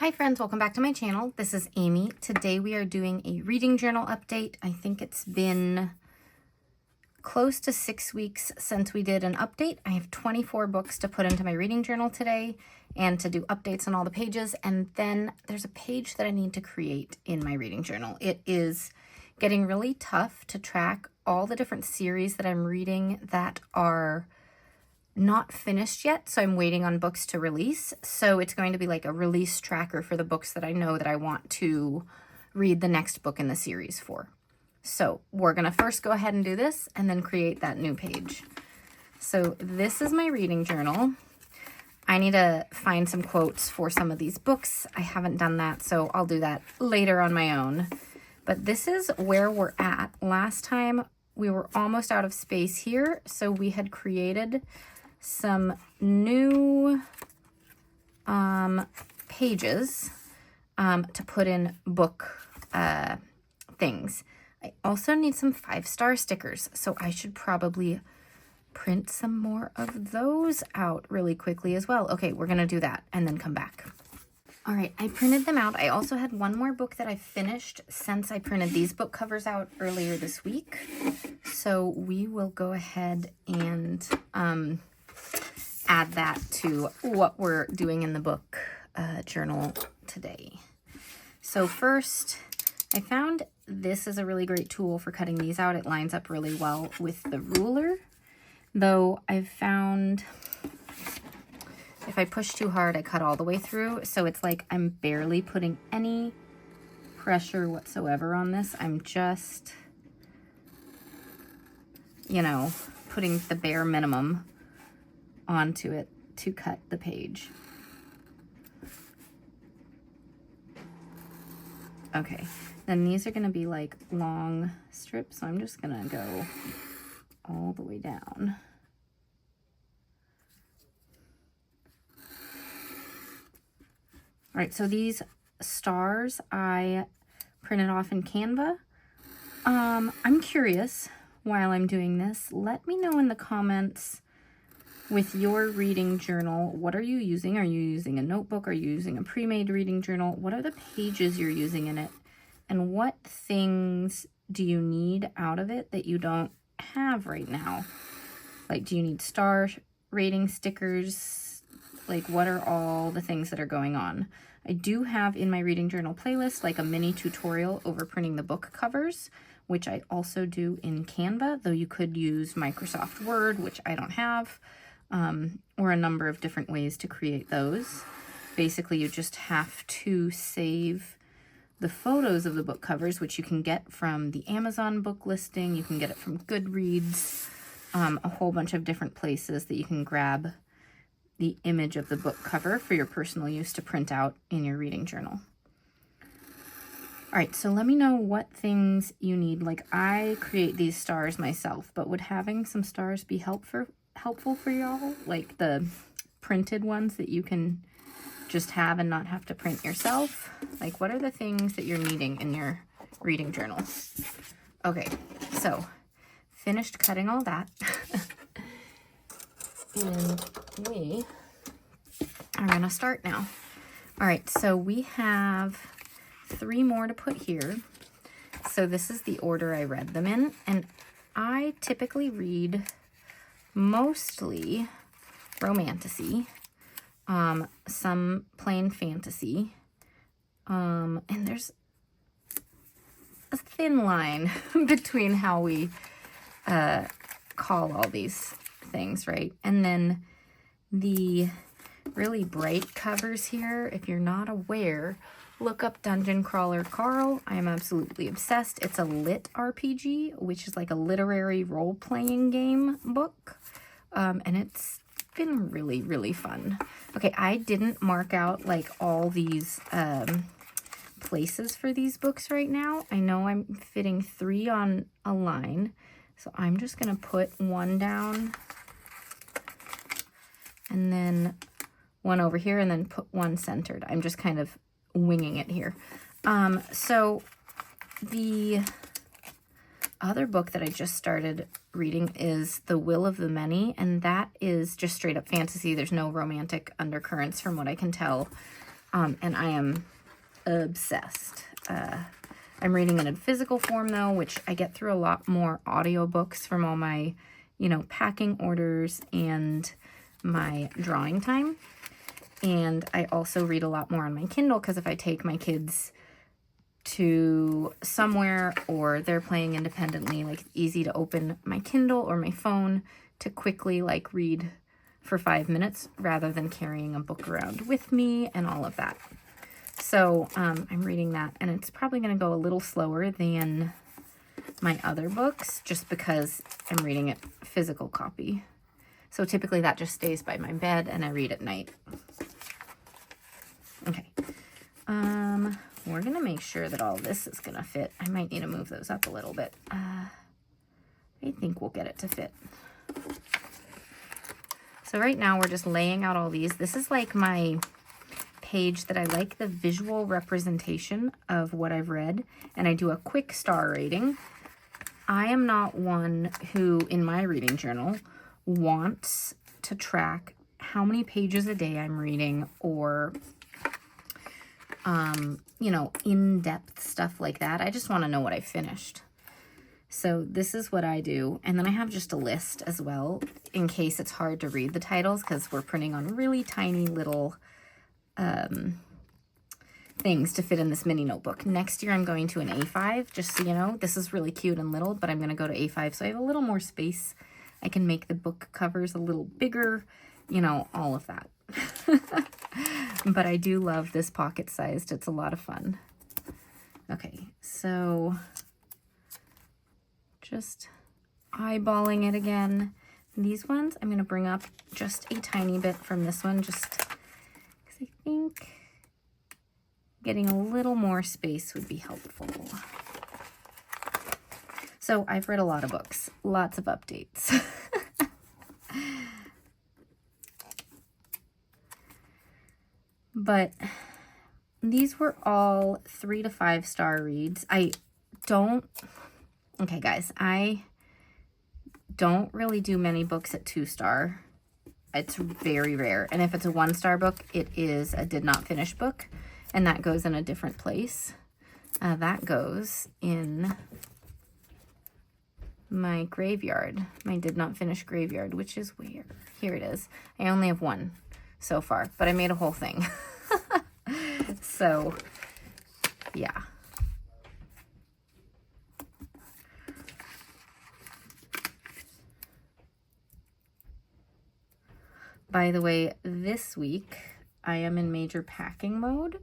Hi friends, welcome back to my channel. This is Amy. Today we are doing a reading journal update. I think it's been close to 6 weeks since we did an update. I have 24 books to put into my reading journal today and to do updates on all the pages. And then there's a page that I need to create in my reading journal. It is getting really tough to track all the different series that I'm reading that are not finished yet, so I'm waiting on books to release. So it's going to be like a release tracker for the books that I know that I want to read the next book in the series for. So we're gonna first go ahead and do this and then create that new page. So this is my reading journal. I need to find some quotes for some of these books. I haven't done that, so I'll do that later on my own. But this is where we're at. Last time we were almost out of space here, so we had created some new pages to put in book things. I also need some 5-star stickers, so I should probably print some more of those out really quickly as well. Okay, we're gonna do that and then come back. All right, I printed them out. I also had one more book that I finished since I printed these book covers out earlier this week. So we will go ahead and add that to what we're doing in the book journal today. So first, I found this is a really great tool for cutting these out. It lines up really well with the ruler, though I've found if I push too hard, I cut all the way through. So it's like I'm barely putting any pressure whatsoever on this. I'm just, you know, putting the bare minimum onto it to cut the page. Okay, then these are gonna be like long strips, so I'm just gonna go all the way down. All right, so these stars I printed off in Canva. I'm curious while I'm doing this, let me know in the comments with your reading journal, what are you using? Are you using a notebook? Are you using a pre-made reading journal? What are the pages you're using in it? And what things do you need out of it that you don't have right now? Like, do you need star rating stickers? Like, what are all the things that are going on? I do have in my reading journal playlist like a mini tutorial over printing the book covers, which I also do in Canva, though you could use Microsoft Word, which I don't have. Or a number of different ways to create those. Basically, you just have to save the photos of the book covers, which you can get from the Amazon book listing. You can get it from Goodreads, a whole bunch of different places that you can grab the image of the book cover for your personal use to print out in your reading journal. All right, so let me know what things you need. Like, I create these stars myself, but would having some stars be helpful for y'all? Like the printed ones that you can just have and not have to print yourself? Like, what are the things that you're needing in your reading journal? Okay, so finished cutting all that. And we are gonna start now. All right, so we have 3 more to put here. So this is the order I read them in, and I typically read mostly romantasy, some plain fantasy, and there's a thin line between how we call all these things, right? And then the really bright covers here, if you're not aware, look up Dungeon Crawler Carl. I am absolutely obsessed. It's a lit RPG, which is like a literary role-playing game book. And it's been really, really fun. Okay, I didn't mark out like all these places for these books right now. I know I'm fitting 3 on a line, so I'm just gonna put 1 down and then 1 over here and then put 1 centered. I'm just kind of winging it here. So the other book that I just started reading is The Will of the Many, and that is just straight up fantasy. There's no romantic undercurrents from what I can tell. And I am obsessed. I'm reading it in physical form though, which I get through a lot more audiobooks from all my, you know, packing orders and my drawing time. And I also read a lot more on my Kindle because if I take my kids to somewhere or they're playing independently, like it's easy to open my Kindle or my phone to quickly like read for 5 minutes rather than carrying a book around with me and all of that. So I'm reading that, and it's probably going to go a little slower than my other books just because I'm reading it physical copy. So typically that just stays by my bed and I read at night. Okay. We're going to make sure that all this is going to fit. I might need to move those up a little bit. I think we'll get it to fit. So right now we're just laying out all these. This is like my page that I like the visual representation of what I've read, and I do a quick star rating. I am not one who, in my reading journal, wants to track how many pages a day I'm reading or, you know, in-depth stuff like that. I just want to know what I finished. So this is what I do. And then I have just a list as well in case it's hard to read the titles because we're printing on really tiny little things to fit in this mini notebook. Next year I'm going to an A5, just so you know. This is really cute and little, but I'm going to go to A5 so I have a little more space. I can make the book covers a little bigger, you know, all of that. But I do love this pocket-sized. It's a lot of fun. Okay, so just eyeballing it again. These ones I'm going to bring up just a tiny bit from this one, just because I think getting a little more space would be helpful. So I've read a lot of books, lots of updates. But these were all 3 to 5 star reads. Okay guys, I don't really do many books at 2-star. It's very rare. And if it's a 1-star book, it is a did not finish book. And that goes in a different place. That goes in my graveyard, my did not finish graveyard, which is where? Here it is. I only have one so far, but I made a whole thing. So, yeah. By the way, this week I am in major packing mode.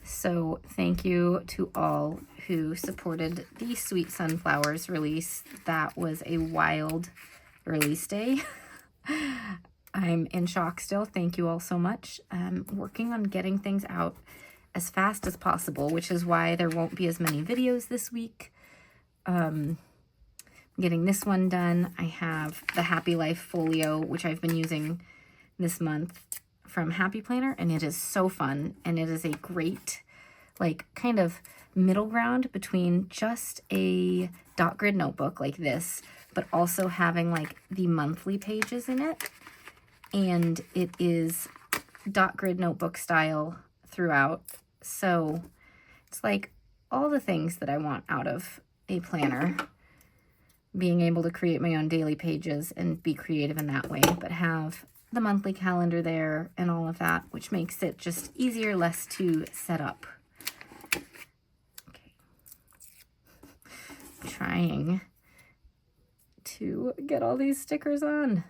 So thank you to all who supported the Sweet Sunflowers release. That was a wild release day. I'm in shock still. Thank you all so much. I'm working on getting things out as fast as possible, which is why there won't be as many videos this week. Getting this one done. I have the Happy Life folio, which I've been using this month from Happy Planner, and it is so fun, and it is a great like kind of middle ground between just a dot grid notebook like this, but also having like the monthly pages in it, and it is dot grid notebook style throughout. So it's like all the things that I want out of a planner, being able to create my own daily pages and be creative in that way, but have the monthly calendar there and all of that, which makes it just easier, less to set up. Okay. Trying to get all these stickers on. All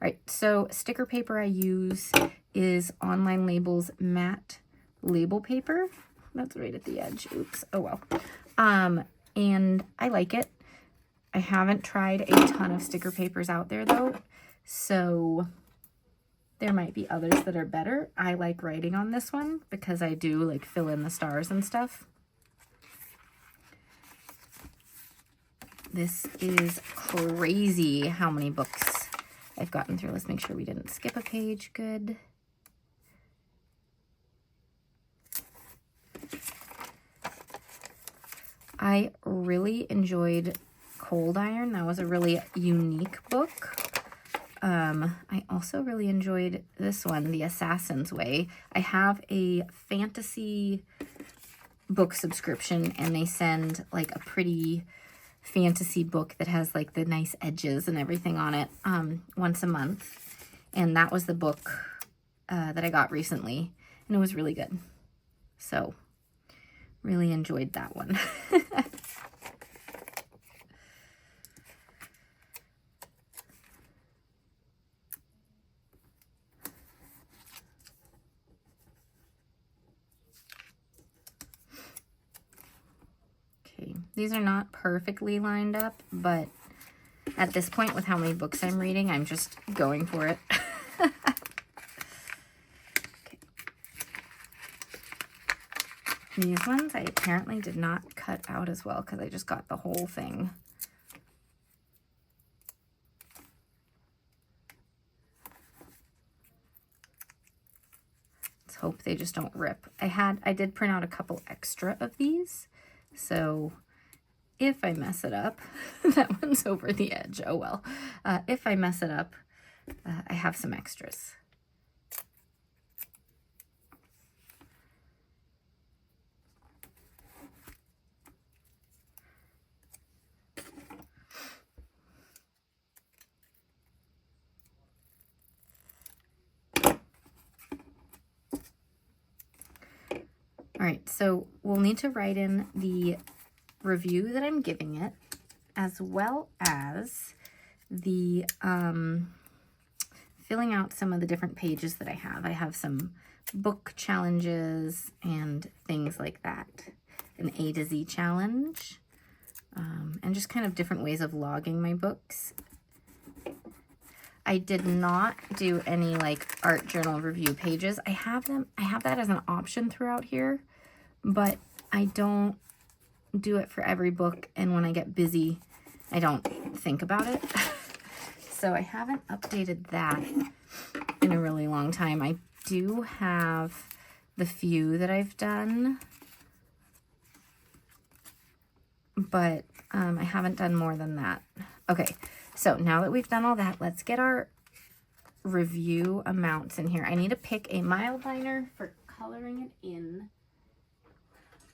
right, so sticker paper I use is Online Labels matte label paper. That's right at the edge. Oops. Oh well. And I like it. I haven't tried a ton of sticker papers out there though, so there might be others that are better. I like writing on this one because I do like fill in the stars and stuff. This is crazy how many books I've gotten through. Let's make sure we didn't skip a page. Good. I really enjoyed Cold Iron. That was a really unique book. I also really enjoyed this one, The Assassin's Way. I have a fantasy book subscription, and they send like a pretty fantasy book that has like the nice edges and everything on it once a month. And that was the book that I got recently, and it was really good. So really enjoyed that one. Okay, these are not perfectly lined up, but at this point, with how many books I'm reading, I'm just going for it. Okay. These ones I apparently did not cut out as well because I just got the whole thing. Let's hope they just don't rip. I did print out a couple extra of these, so if I mess it up, that one's over the edge. Oh well. If I mess it up, I have some extras. All right, so we'll need to write in the review that I'm giving it, as well as the filling out some of the different pages that I have. I have some book challenges and things like that. An A to Z challenge, and just kind of different ways of logging my books. I did not do any like art journal review pages. I have that as an option throughout here, but I don't do it for every book, and when I get busy, I don't think about it. So I haven't updated that in a really long time. I do have the few that I've done, but I haven't done more than that. Okay, so now that we've done all that, let's get our review amounts in here. I need to pick a mild liner for coloring it in.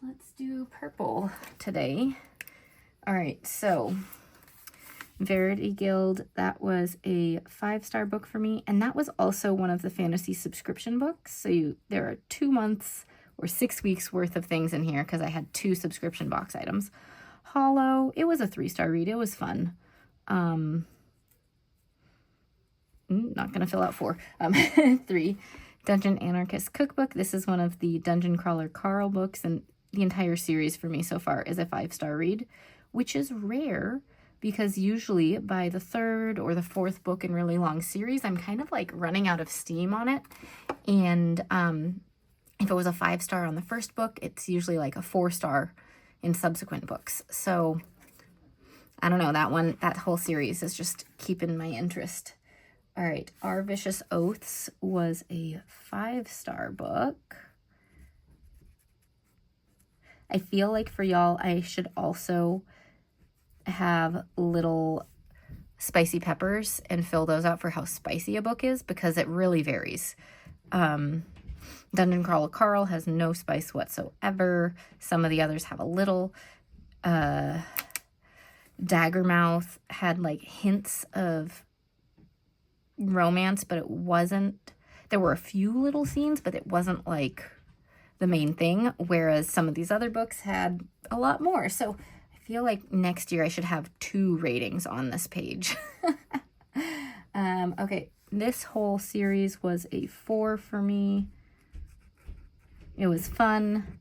Let's do purple today. All right, so Verity Guild, that was a 5-star book for me, and that was also one of the fantasy subscription books. So there are 2 months or 6 weeks worth of things in here because I had 2 subscription box items. Hollow, it was a 3-star read. It was fun. Not gonna fill out 4. 3. Dungeon Anarchist Cookbook. This is one of the Dungeon Crawler Carl books, and the entire series for me so far is a 5-star read, which is rare because usually by the 3rd or the 4th book in really long series, I'm kind of like running out of steam on it. And if it was a 5-star on the first book, it's usually like a 4-star in subsequent books. So I don't know, that whole series is just keeping my interest. All right, Our Vicious Oaths was a 5-star book. I feel like for y'all, I should also have little spicy peppers and fill those out for how spicy a book is, because it really varies. Dungeon Crawler Carl has no spice whatsoever. Some of the others have a little. Daggermouth had like hints of romance, but it wasn't. There were a few little scenes, but it wasn't like the main thing, whereas some of these other books had a lot more. So I feel like next year I should have 2 ratings on this page. Okay, this whole series was a 4 for me. It was fun,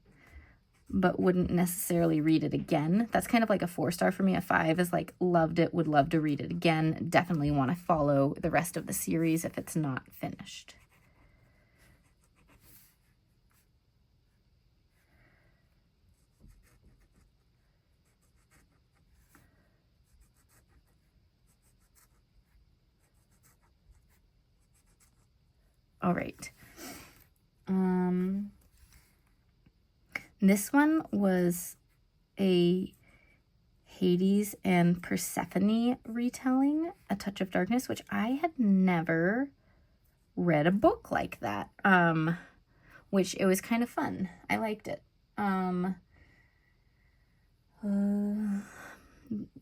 but wouldn't necessarily read it again. That's kind of like a 4-star for me. A 5 is like loved it, would love to read it again. Definitely want to follow the rest of the series if it's not finished. All right. This one was a Hades and Persephone retelling, A Touch of Darkness, which I had never read a book like that, which it was kind of fun. I liked it.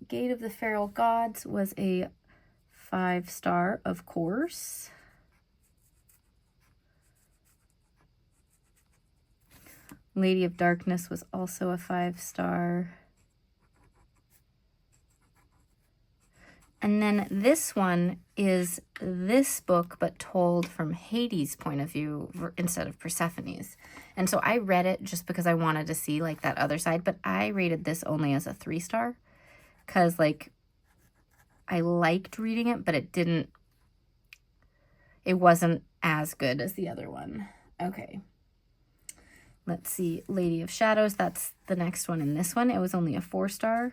Gate of the Feral Gods was a 5-star, of course. Lady of Darkness was also a 5-star. And then this one is this book, but told from Hades' point of view instead of Persephone's. And so I read it just because I wanted to see like that other side, but I rated this only as a 3-star because like I liked reading it, but it wasn't as good as the other one. Okay. Let's see, Lady of Shadows, that's the next one in this one. It was only a 4-star.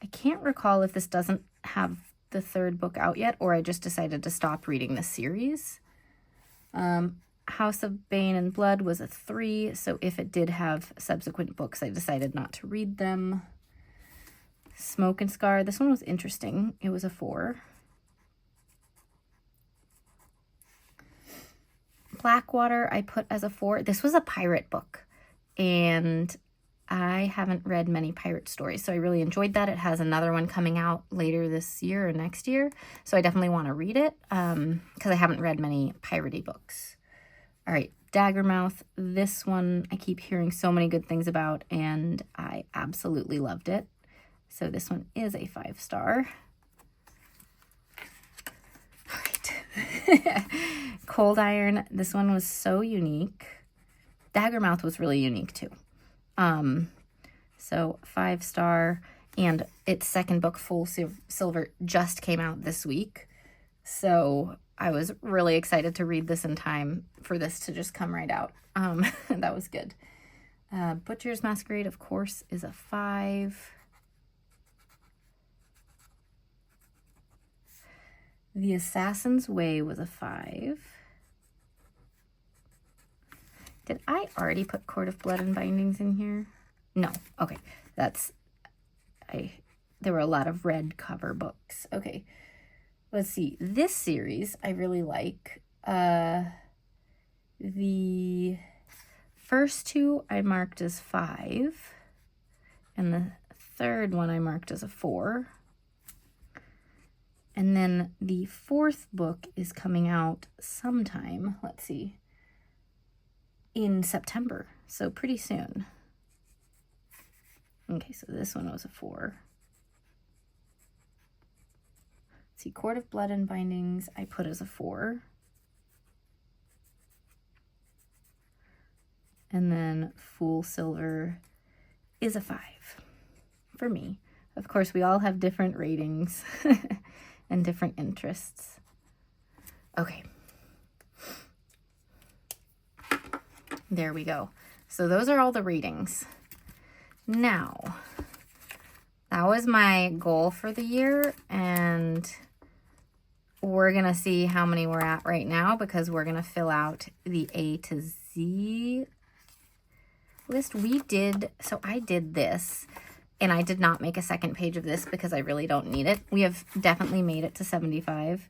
I can't recall if this doesn't have the 3rd book out yet, or I just decided to stop reading the series. House of Bane and Blood was a 3, so if it did have subsequent books, I decided not to read them. Smoke and Scar, this one was interesting. It was a 4. Blackwater, I put as a 4. This was a pirate book, and I haven't read many pirate stories, so I really enjoyed that. It has another one coming out later this year or next year, so I definitely want to read it because I haven't read many piratey books. All right, Daggermouth. This one I keep hearing so many good things about, and I absolutely loved it. So this one is a 5-star. All right. Cold Iron. This one was so unique. Daggermouth was really unique too. So 5-star, and its 2nd book, Full Silver, just came out this week. So I was really excited to read this in time for this to just come right out. That was good. Butcher's Masquerade, of course, is a 5. The Assassin's Way was a 5. Did I already put Court of Blood and Bindings in here? No. Okay. There were a lot of red cover books. Okay. Let's see. This series I really like. The first 2 I marked as 5. And the 3rd one I marked as a 4. And then the 4th book is coming out sometime. Let's see. In September, so pretty soon. Okay, so this one was a 4. Let's see, Court of Blood and Bindings I put as a 4. And then Full Silver is a 5 for me. Of course, we all have different ratings and different interests. Okay. There we go. So those are all the ratings. Now, that was my goal for the year, and we're going to see how many we're at right now because we're going to fill out the A to Z list. So I did this, and I did not make a 2nd page of this because I really don't need it. We have definitely made it to 75,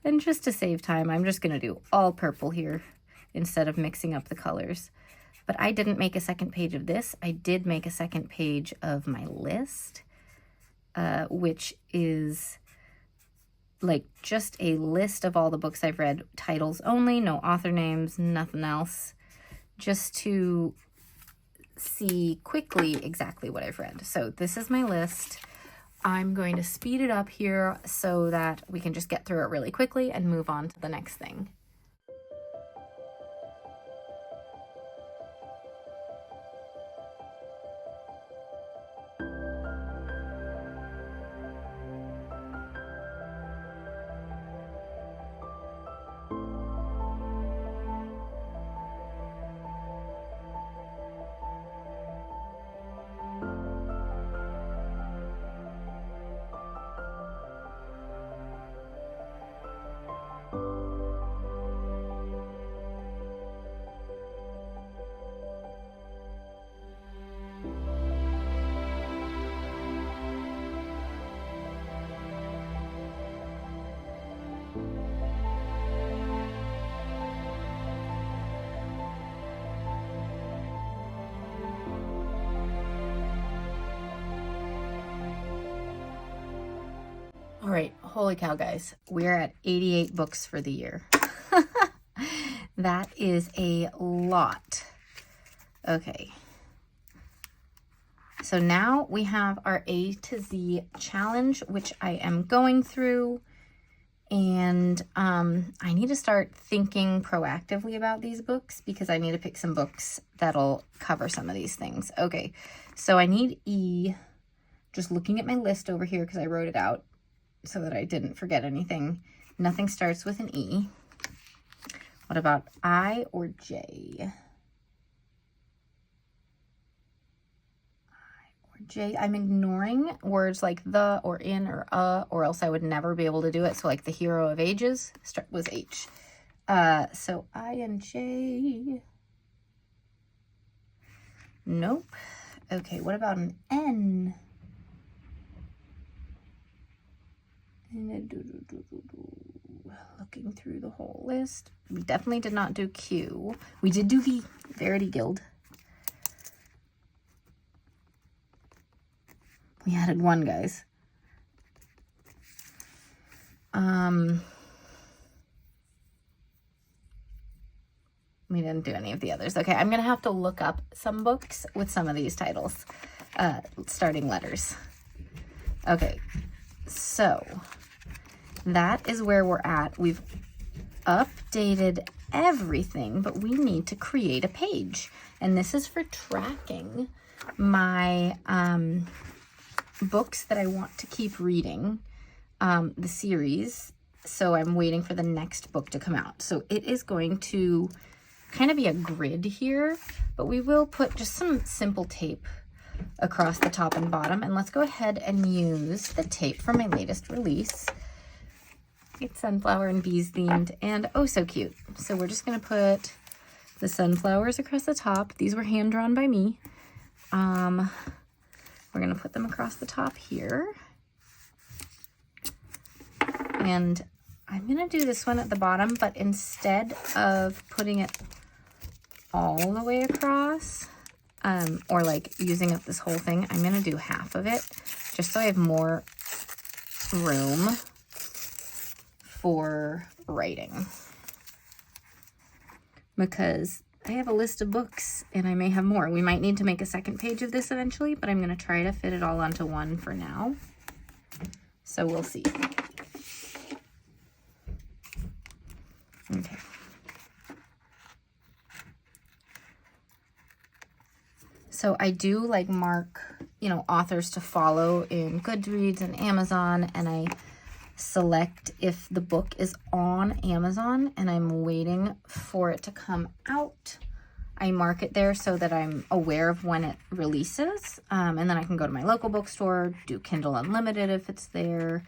and just to save time, I'm just going to do all purple here instead of mixing up the colors. But I didn't make a 2nd page of this. I did make a 2nd page of my list, which is like just a list of all the books I've read, titles only, no author names, nothing else, just to see quickly exactly what I've read. So this is my list. I'm going to speed it up here so that we can just get through it really quickly and move on to the next thing. right, holy cow, guys. We're at 88 books for the year. That is a lot. Okay. So now we have our A to Z challenge, which I am going through. And I need to start thinking proactively about these books because I need to pick some books that'll cover some of these things. Okay, so I need E. Just looking at my list over here because I wrote it out so that I didn't forget anything. Nothing starts with an E. What about I or J? J, I'm ignoring words like the or in or else I would never be able to do it. So like the Hero of Ages was H. So I and J. Nope. Okay, what about an N? Looking through the whole list. We definitely did not do Q. We did do V, Verity Guild. We added one, guys. We didn't do any of the others. Okay, I'm going to have to look up some books with some of these titles, starting letters. Okay, so that is where we're at. We've updated everything, but we need to create a page. And this is for tracking my books that I want to keep reading, the series. So I'm waiting for the next book to come out. So it is going to kind of be a grid here, but we will put just some simple tape across the top and bottom. And let's go ahead and use the tape from my latest release. It's sunflower and bees themed and oh so cute. So we're just going to put the sunflowers across the top. These were hand drawn by me. We're going to put them across the top here. And I'm going to do this one at the bottom, but instead of putting it all the way across, or like using up this whole thing, I'm going to do half of it just so I have more room for writing. Because I have a list of books and I may have more. We might need to make a second page of this eventually, but I'm going to try to fit it all onto one for now. So we'll see. Okay. So I do like mark, authors to follow in Goodreads and Amazon, and I select if the book is on Amazon and I'm waiting for it to come out. I mark it there so that I'm aware of when it releases, and then I can go to my local bookstore, do Kindle Unlimited if it's there,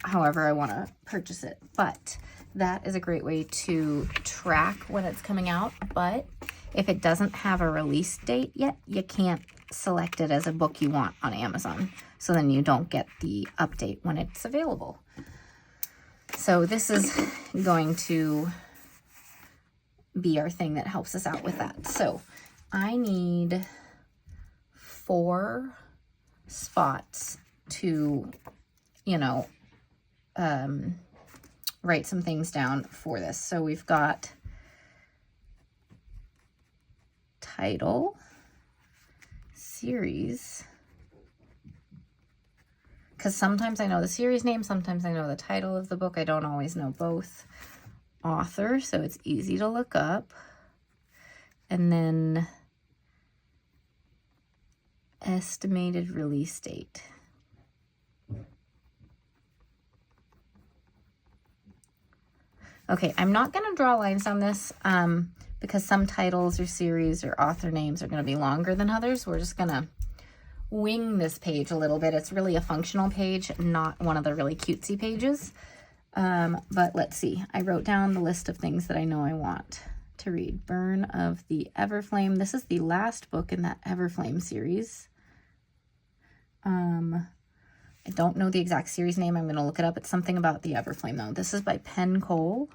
however I want to purchase it. But that is a great way to track when it's coming out. But if it doesn't have a release date yet, you can't select it as a book you want on Amazon. So then you don't get the update when it's available. So this is going to be our thing that helps us out with that. So I need 4 spots to, write some things down for this. So we've got title, series, because sometimes I know the series name, sometimes I know the title of the book. I don't always know both. Author, so it's easy to look up. And then estimated release date. Okay, I'm not going to draw lines on this because some titles or series or author names are going to be longer than others. We're just going to wing this page a little bit. It's really a functional page, not one of the really cutesy pages. But let's see. I wrote down the list of things that I know I want to read. Burn of the Everflame. This is the last book in that Everflame series. I don't know the exact series name. I'm going to look it up. It's something about the Everflame, though. This is by Penn Cole.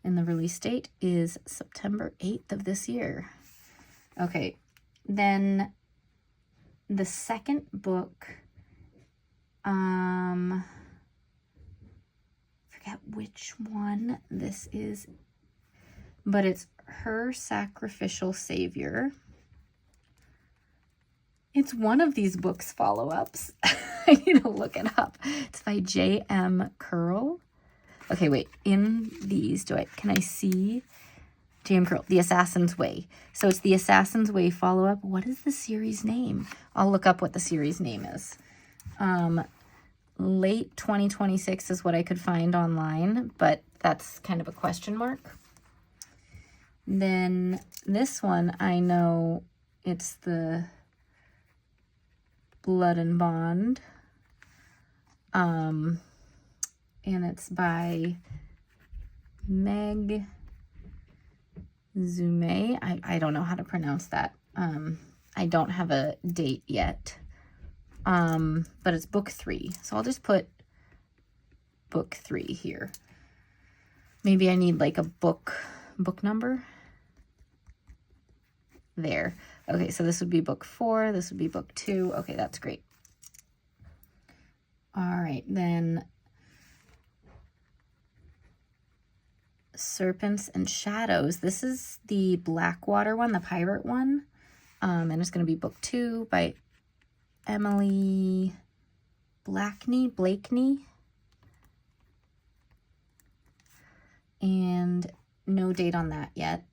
And the release date is September 8th of this year. Okay. Then the second book Forget which one this is, but it's Her Sacrificial Savior. It's one of these books follow-ups. I need to look it up. It's by J.M. Curl. Okay, wait. In these, can I see J.M. Curl? The Assassin's Way. So it's the Assassin's Way follow-up. What is the series name? I'll look up what the series name is. Late 2026 is what I could find online, but that's kind of a question mark. Then this one, I know it's the Blood and Bond. And it's by Meg Zume. I don't know how to pronounce that. I don't have a date yet. But it's book 3. So I'll just put book 3 here. Maybe I need like a book number. There. Okay, so this would be book 4. This would be book 2. Okay, that's great. All right, then Serpents and Shadows. This is the Blackwater one, the pirate one. And it's going to be book 2 by Emily Blakeney. And no date on that yet.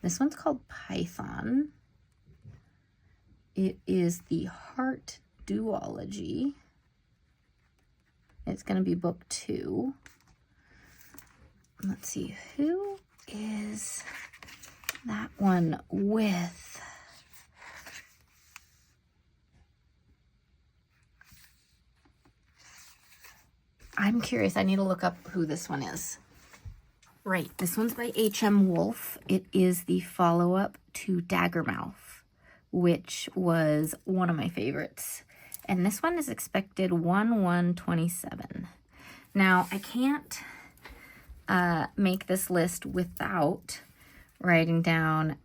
This one's called Python. It is the Heart Duology. It's going to be book 2. Let's see, who is that one with? I'm curious. I need to look up who this one is. Right, this one's by H.M. Wolf. It is the follow-up to Daggermouth, which was one of my favorites. And this one is expected 1/1/27. Now, I can't make this list without writing down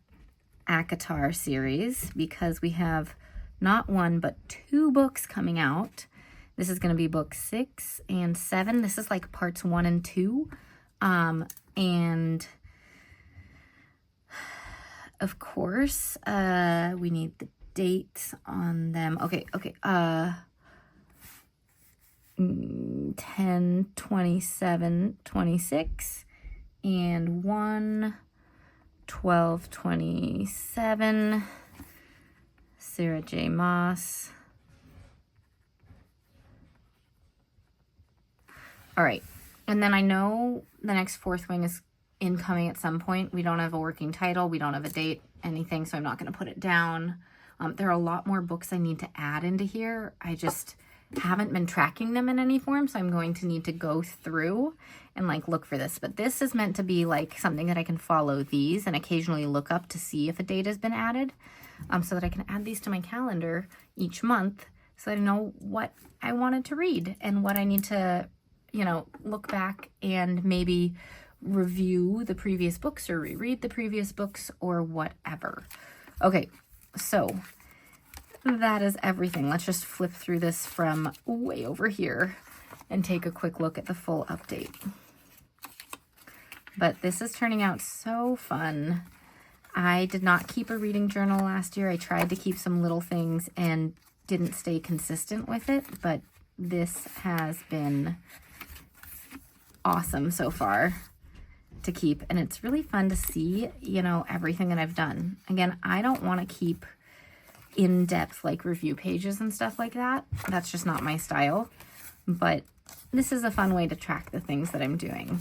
ACOTAR series, because we have not 1 but 2 books coming out. This is going to be book 6 and 7. This is like parts 1 and 2. And of course, we need the dates on them. Okay. 10/27/26 and 1/12/27. Sarah J. Maas. All right. And then I know the next Fourth Wing is incoming at some point. We don't have a working title. We don't have a date, anything, so I'm not going to put it down. There are a lot more books I need to add into here. I just haven't been tracking them in any form, so I'm going to need to go through and like look for this. But this is meant to be like something that I can follow these and occasionally look up to see if a date has been added, so that I can add these to my calendar each month so that I know what I wanted to read and what I need to, look back and maybe review the previous books or reread the previous books or whatever. Okay, so that is everything. Let's just flip through this from way over here and take a quick look at the full update. But this is turning out so fun. I did not keep a reading journal last year. I tried to keep some little things and didn't stay consistent with it, but this has been awesome so far to keep, and it's really fun to see, everything that I've done. Again, I don't want to keep in-depth like review pages and stuff like that. That's just not my style, but this is a fun way to track the things that I'm doing.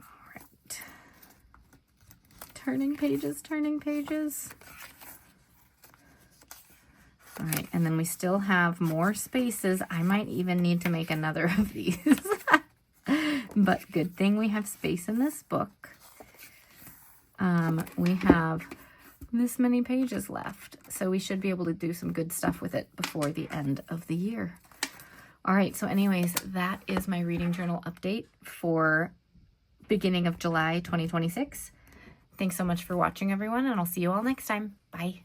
All right. Turning pages. All right, and then we still have more spaces. I might even need to make another of these. But good thing we have space in this book. We have this many pages left, so we should be able to do some good stuff with it before the end of the year. All right, so anyways, that is my reading journal update for beginning of July 2026. Thanks so much for watching, everyone, and I'll see you all next time. Bye.